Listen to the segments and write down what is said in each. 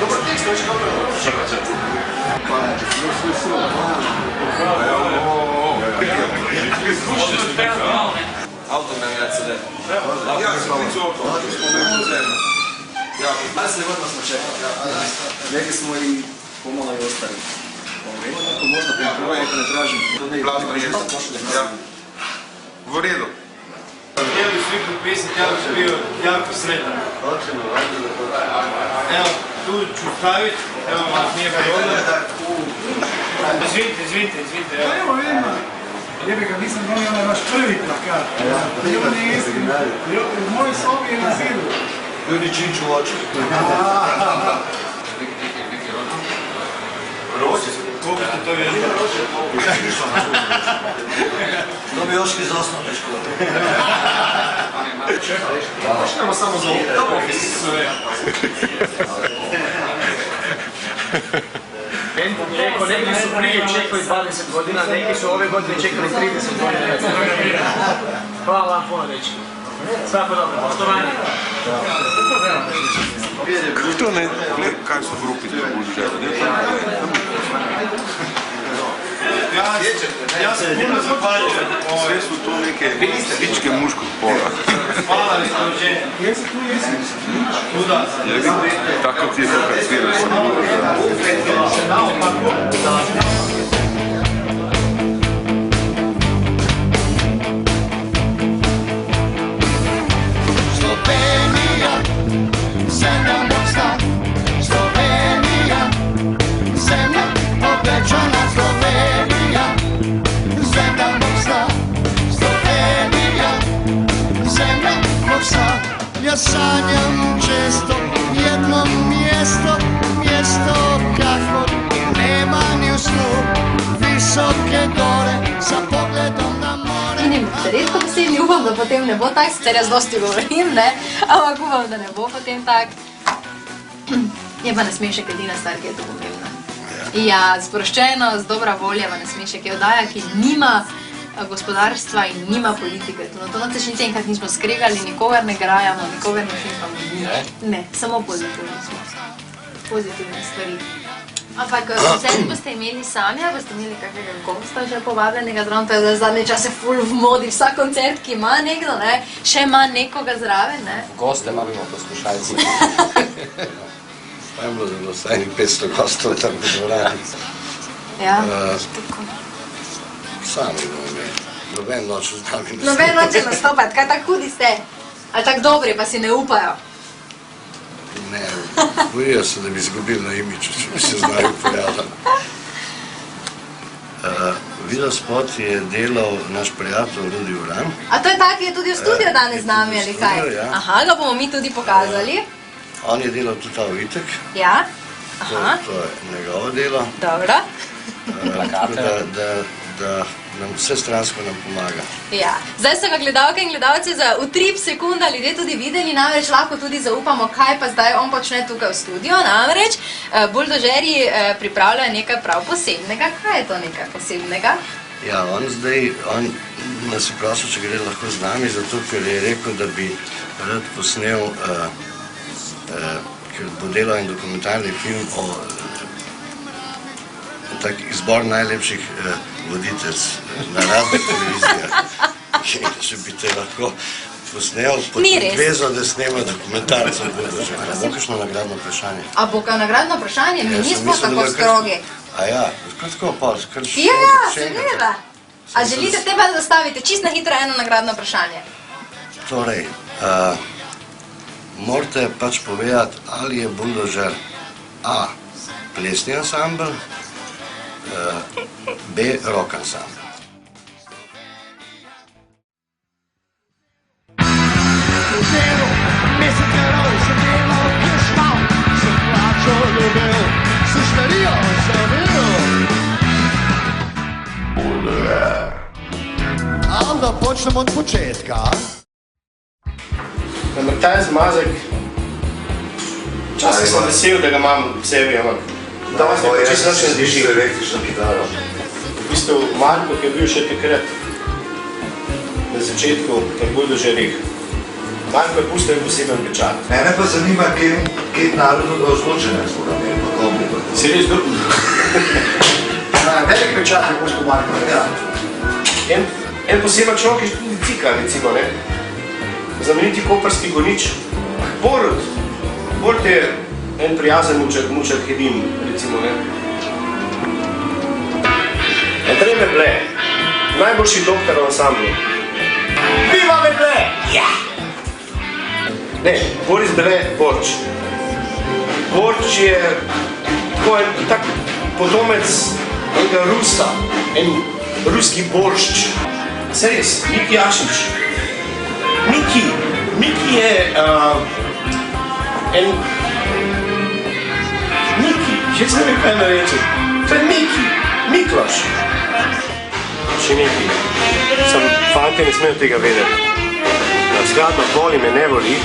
Dobar tekst, već kako je. Čekaj, čekaj. Auto me je CD. Ja sam licu auto. Ali se godno smo čekali. Neki smo i pomalo i ostali. Ima neko možda prvo neka ne tražim. Glasno je. U redu. Htio bi svi potpisati, ja bi bio jako sretan. Evo, tu ću staviti, evo vas nije problem. Izvinite, evo. Jebe ga, nisam donio onaj vaš prvi plakat. Ovo nije istina. U mojoj sobi je na zidu. Ljudi činču u oči. Koliko ste to vježbali? To bi Joški iz osnovne škole. Počnemo samo za ovo. Rekao, neki su prije čekali 20 godina, neki su ove godine čekali 30 godina. Hvala vam puno, dečki. Svako dobro, poštovanje. Kako to ne, kaj su grupi za Budužer? Ja se puno zahvaljujem. Sve su to neke pičke muškog pola. Hvala na ispođenje. Jesi tu, jesi? Kuda? Tako ti je to kad sviraš sa Budužerom. Slovenija, zemlja mosta, Slovenija, zemlja obećana, Slovenija, zemlja mosta, Slovenija, zemlja mosta. Ja sanjam često jedno mjesto kako nema ni u snu, visoke gore sa pogledom na more. In redko posebni upam, da potem ne bo tak, sicer jaz dosti govorim, ne, ampak upam, da ne bo potem tak. Je pa nasmešek edina stvar, ki je to pomembna. Ja, sproščenost, dobra volja pa nasmešek je oddaja, ki nima gospodarstva in nima politike. To na tečnice enkrat nismo skregali, nikogar ne grajamo, nikogar ne šefamo. Ne, samo pozitivni smo. Pozitivne stvari. Ampak vse boste imeli sami, ali boste imeli kakega gosta že povabljenega zraven, to je za zadnje čase ful v modi, vsak koncert, ki ima nekdo, ne, še ima nekoga zraven, ne. Goste imamo poslušalci. Pa je bilo zelo vsaj 500 gostov tam v dvorani. Ja, tako. Sami bomo imeli. Noben noče z nami nastopati. Noben noče nastopati, kaj tako hudi ste? Ali tako dobri, pa si ne upajo? Ne, bojijo se, da bi izgubili na imiču, če bi se znali pojavljati. Videospot je delal naš prijatelj Rudi Uran. A to je tak, ki je tudi v studiu danes z nami, ali kaj? Ja. Aha, ga bomo mi tudi pokazali. On je delal tudi ta Vitek. Ja, aha. To je njegovo delo. Dobro. Tako da nam vse stransko nam pomaga. Ja, zdaj so ga gledalke in gledalci za utrip sekunda ljudje tudi videli, namreč lahko tudi zaupamo, kaj pa zdaj on počne tukaj v studiu, namreč Buldožerji pripravljajo nekaj prav posebnega. Kaj je to nekaj posebnega? Ja, on nas je prosil, če gre lahko z nami, zato ker je rekel, da bi rad posnel, ker bo delal en dokumentarni film o tak izbor najlepših voditelj na raznih televizijah. Če bi te lahko posnel pod podvezo, da snema dokumentarca o Buldožerju. Bo kakšno nagradno vprašanje? A bo kaj nagradno vprašanje? Mi nismo tako strogi. A ja, tako pa, kar še Ja, seveda. A želite tebe zastaviti čisto na hitro eno nagradno vprašanje? Torej, morate pač povedati, ali je Buldožer A. plesni ansambl, B. rock ansambl. Ali da počnemo od početka? Ta zmazek, včasih sem vesel, da ga imam v sebi, ampak danes nekaj čisto noč ne zdrži. Električno kitaro. V bistvu Marko, ki je bil še takrat na začetku na Buldožerjih, Marko je pustil en poseben pečat. Mene pa zanima, kje narodnega ozločenja smo imeli, kako bi to. Si res dobro? Velik pečat je pustil Marko. En poseben človek je tudi Cika, recimo, ne? Znameniti koprski gonič. Borut je en prijazen muček Hedin, recimo, ne? Andrej Meble, najboljši doktor v ansamblu. Viva Meble! Ja! Ne, Boris Bele, Borč. Borč je tak potomec enega Rusa, en ruski boršč. Se res, Miki Jašič. Miki je Miki, še se ne vem kaj nareči. To je Miklaš. Še nekaj. Fantje ne smejo tega vedeti. Skladba Voli me ne voli,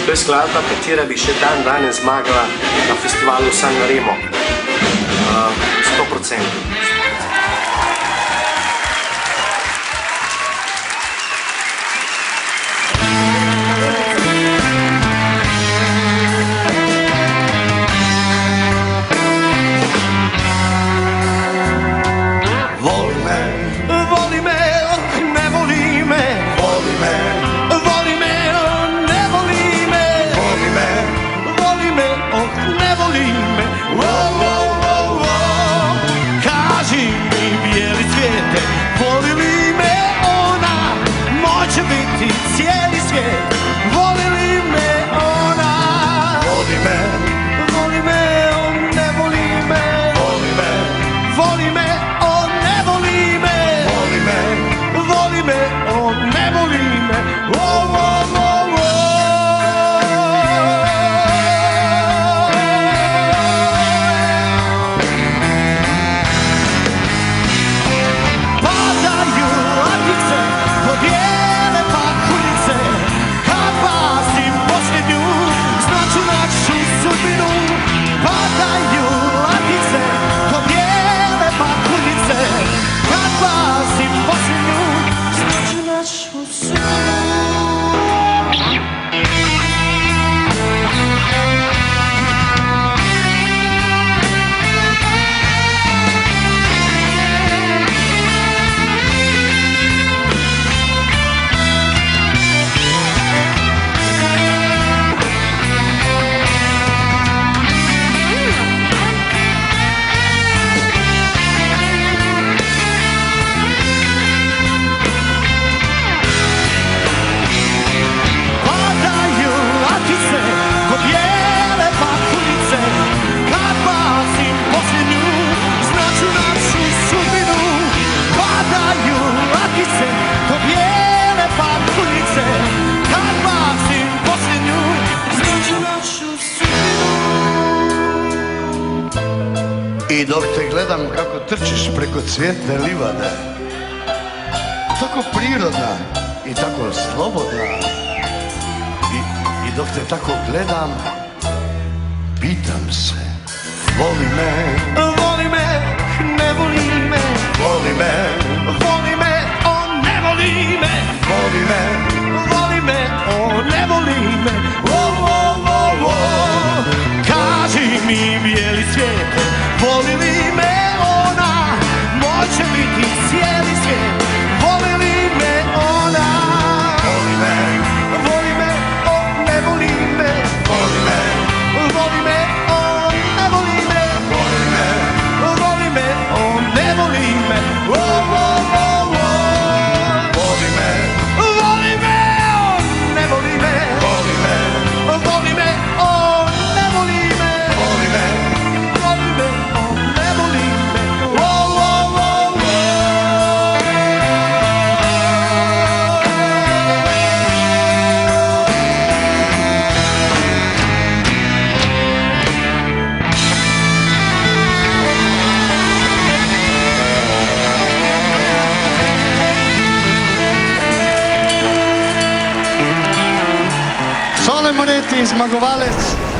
to je skladba, katera bi še danes zmagala na festivalu San Remo. 100%. I dok te gledam kako trčiš preko cvjetne livade, tako prirodna i tako slobodna, i dok te tako gledam, pitam se, voli me, ne voli me, voli me, on ne voli me, voli me, on ne voli me, kaži mi bijeli svijet, voli li me ona, moće biti cijeli svijet, voli li me ona, voli me, on ne voli me, voli me, on ne voli me, voli me, on ne voli me, voli me, on ne voli me, voli me, on ne voli me, voli me, on ne voli me, Sole Moretti, zmagovalec